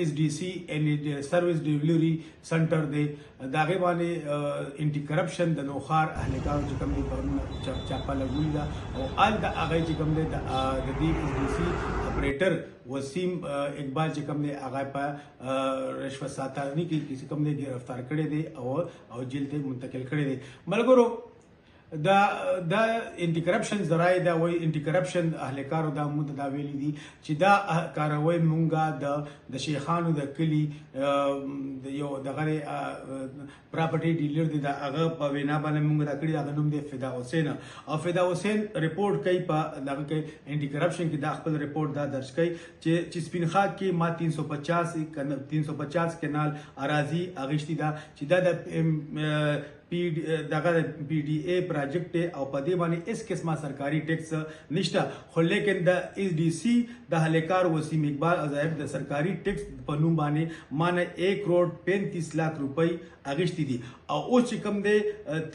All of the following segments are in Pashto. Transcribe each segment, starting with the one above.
اس ډي سي ان سرویس ډیلیوري سنټر دی دا غي باندې انټي کرپشن د نوخار اهلکارو چې کوم دی چاپه لګولې ده او ال د هغه چې کوم دی د دې اس ډي سي اپریټر وسیم اقبال چې کوم دی هغه په رشوت ساتنې کې چې کوم دی گرفتار کړی دی او جیل ته منتقل کړی دی ملګرو دا انټي کرپشن ذرایع دا وای انټي کرپشن اهلکارو دا مونږ دا ویلي دي چې دا کاروي مونږه د شیخانو د کلی یو دغه پراپرټي ډیلر دی دا هغه په وینا باندې مونږ دا کړی هغه نوم دی فدا حسین او فدا حسین ریپورت کوي په دغه کې انټي کرپشن کې دا خپل ریپورت دا درج کوي چې سپین خاک کې ما 350 کنال اراضي اغشتي دا چې دا د دغه پی ډی ای پروجیکټ او په دې باندې اس قسمه سرکاري ټیکس نشته خو لیکن د اس ډي سي د اهلکار وسیم اقبال ازایب د سرکاري ټیکس په نوم باندې مانه 1 کروڑ 35 लाख روپۍ اغشتي دي او اوس چې کوم دی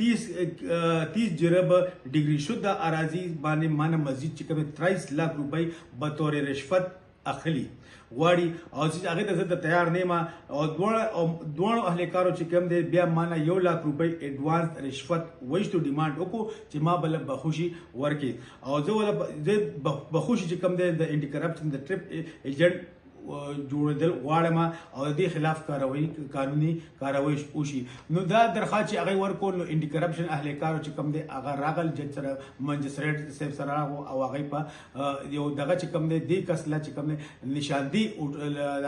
30 جرب ډیګري شد اراضي باندې مانه مزید چې کوم 23 लाख روپۍ به تور رشوت اخلي غواړي او چې هغه ته زه تیار نه ما او دوه اهلکارو چې کوم دی بیا مانه 1 लाख روپۍ ایڈوانس رشوت وښتو ډیماند وکړو چې ما بل بخوشي ورکي او زه بخوشي چې کوم دی د انټي کرپشن د ټریپ ایجنټ جوړېدل غواړم او د دې خلاف قانوني کاروي وشي نو دا درخواست چې هغه ورکول نو انټي کرپشن اهلکارو چې کوم دی هغه راغل جج سره منجسریټ سیف سره او هغه په یو دغه چې کوم دی د کسله چې کوم دی نشاندهي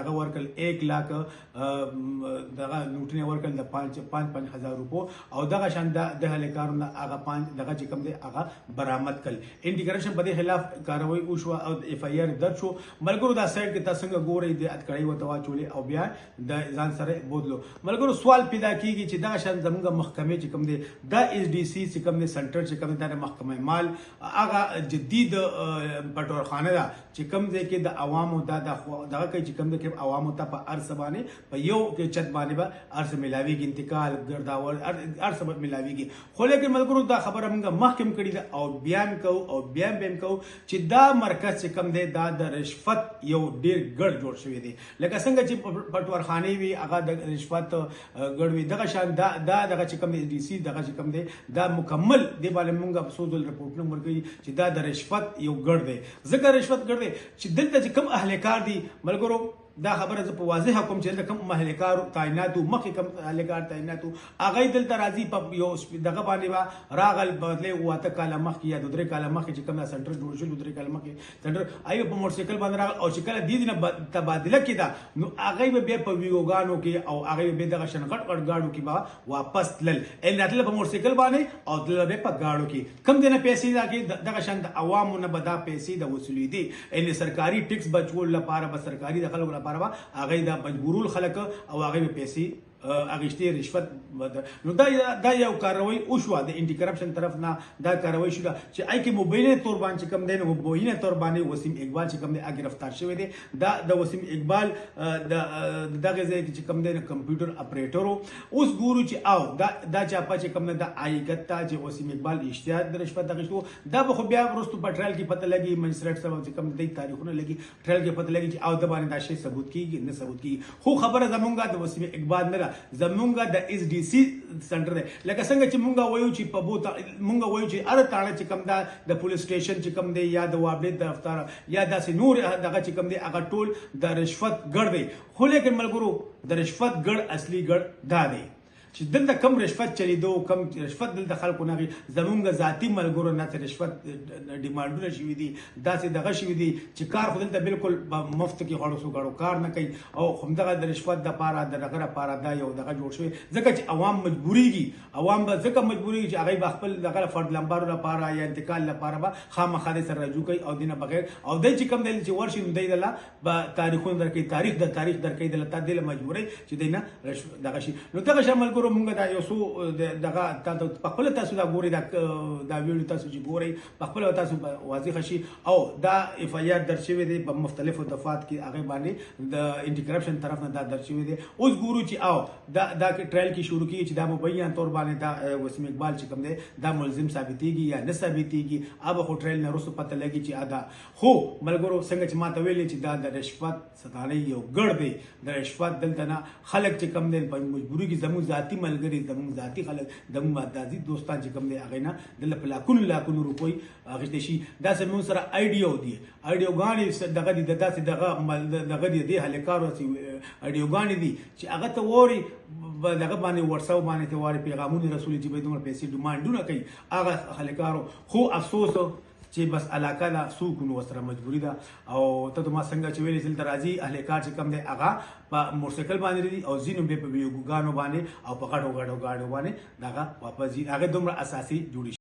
دغه ورکل 1 लाख دغه نوټونه ورکل د 5,000 روپو او دغه شان د اهلکارو نه هغه 5 دغه چې کوم دی هغه برآمد کړ انټي کرپشن په دې خلاف کاروي وشو او اف آی آر درج شو ملګرو دا سایت کې تاسو ګورئ د اتکړی وته واچولې او بیا د ځان سره بوتلو ملګرو سوال پیدا کیږي چې دا شان زموږ محکمه چې کوم دی دا اس ډي سي چې کوم دی سنټر چې کوم دی د محکمه مال هغه جدید پټورخانه دا چې کوم دی کې د عوامو دغه کوي چې کوم دی کې عوامو ته په ارث باندې په یو کې چت باندې به ارث ملاویږي انتقال ګرداول ارث ملاویږي خو لیکن ملګرو دا خبره موږ محکم کړی ده او بیان کو چې دا مرکز چې کوم دی دا د رشوت یو ډیر ګډ جوړ شوی دی لکه څنګه چې پټورخانه وي هغه د رشوت ګډ وي دغه شان دغه چې کوم دی ډي سي دغه چې کوم دی دا مکمل دی باندې مونږ افسوس ول رپورټ نمبر کوي چې دا د رشوت یو ګډ دی ځکه رشوت ګډ دی چې دلته چې کوم اهلکار دي ملګرو دا خبره زه په واضح کوم چې کوم اهلکار تعیناتو مخکې کوم اهلکار تعیناتو هغه دلته راځي په یو دغه باندې راغل بدله واته کاله مخکې یا 2 کاله مخکې چې کوم سنټر جوړ شو 2 کاله مخکې سنټر ایو په موټر سایکل باندې راغل او چې کله دې دینه تبادله کیده نو هغه به په ویوګانو کې او هغه به دغه شنغټ غاړو کې به واپس تلل ان راتله په موټر سایکل باندې او دلته په گاړو کې کم دینه پیسې دا کې دغه شان د عوامو نه بدا پیسې د وصولې دي ان سرکاري ټیکس بچول لپاره به سرکاري د خلکو لپاره هغه د مجبورول خلک او هغه پیسې اغشتي رشوت نو دا یو کاروي او شو د انټي کرپشن طرف نه دا کاروي شو چې آی کې مبینه تور باندې کم دین مبینه تور باندې وسیم اقبال چې کم دی گرفتار شوی دی دا د وسیم اقبال دغه ځای چې کم دی کمپیوټر اپریټر اوس ګورو چې او دا چاپا چې کم نه د آیګتا چې وسیم اقبال اشتیاق د رشوت دغشتو دا به خو بیا ورستو پټرال کې پته لګي منسرټ سره چې کم دی تاریخونه لګي ټرال کې پته لګي چې او د باندې دا شی ثبوت کیږي نه ثبوت کیږي خو خبره زمونږه د وسیم اقبال نه زمونږه د اس ډي سي سنټر دی لکه څنګه چې مونږه وایو چې په بوته مونږه وایو چې اره تاړه چې کم دا د پولیس سټیشن چې کم دی یا د وابلیت دفتر یا داسې نور دغه چې کم دی هغه ټول د رشوت ګړ دی خو لیکن ملګرو د رشوت ګړ اصلي ګړ دا دی چې دلته کم رشوت چلیدو کم رشوت دلته خلکو نه زمونږ ذاتی ملګرو نه رشوت ډیمانډونه شوي دي داسې دغه شوي دي چې کار خو دلته بالکل مفت کې غاړو سو غاړو کار نه کوي او همدغه د رشوت د پاره د دغه لپاره دا یو دغه جوړ شوی ځکه چې عوام مجبوریږي عوام به ځکه مجبوریږي چې هغه خپل دغه فرد لمبارو لپاره یا انتقال لپاره به خامخا سره رجوع کوي او دینه بغیر او د چې کم دی چې ورشي نو دی دله به تاریخونه درکې تاریخ درکې دله تا دله مجبوري چې دینه دغه شي نو دغه شامل ملګرو مونږ دا یو څو دغه تاسو په خپل تاسو دا ګوري دا ویډیو تاسو چې ګوري په خپل تاسو واضح شي او دا اف آی آر درج شوی دی په مختلفو دفعات کې هغه باندې د انټي کرپشن طرف نه دا درج شوی دی. اوس ګورو چې او دا ټرایل کې شروع کیږي چې دا مبین تور باندې دا وسیم اقبال چې کوم دی دا ملزم ثابتېږي یا نه ثابتېږي. اب خو ټرایل نه رسو پته لګي چې ادا خو ملګرو څنګه چې ما ته ویلې چې دا د رشوت ستانه یو ګړ دی د رشوت دلته نه خلک چې کم دي په مجبوري کې زموږ ذاتی ملګري زموږ ذاتی خلک زموږ ذاتی دوستان چې کم دي هغه نه د لاکونو روپۍ اخیستل شي. دا زموږ سره ایډیو دي ایډیوګانې دغه دي داسې دغه دي د هلکارو ایډیوګانې دي چې هغه ته ووري دغه باندې واتساپ باندې ته واري پیغامونه رسول چې به دومره پیسې ډیمانډونه کوي هغه هلکارو. خو افسوس چې بس علاقه لا سوق نو سره مجبوری ده او ته ما څنګه چې ویلې دلته راځي اهل کار چې کم دی هغه په موټرسایکل باندې دي او ځینو به په ویګوګانو باندې او په غاړو باندې دغه واپس هغه دومره اساسي جوړی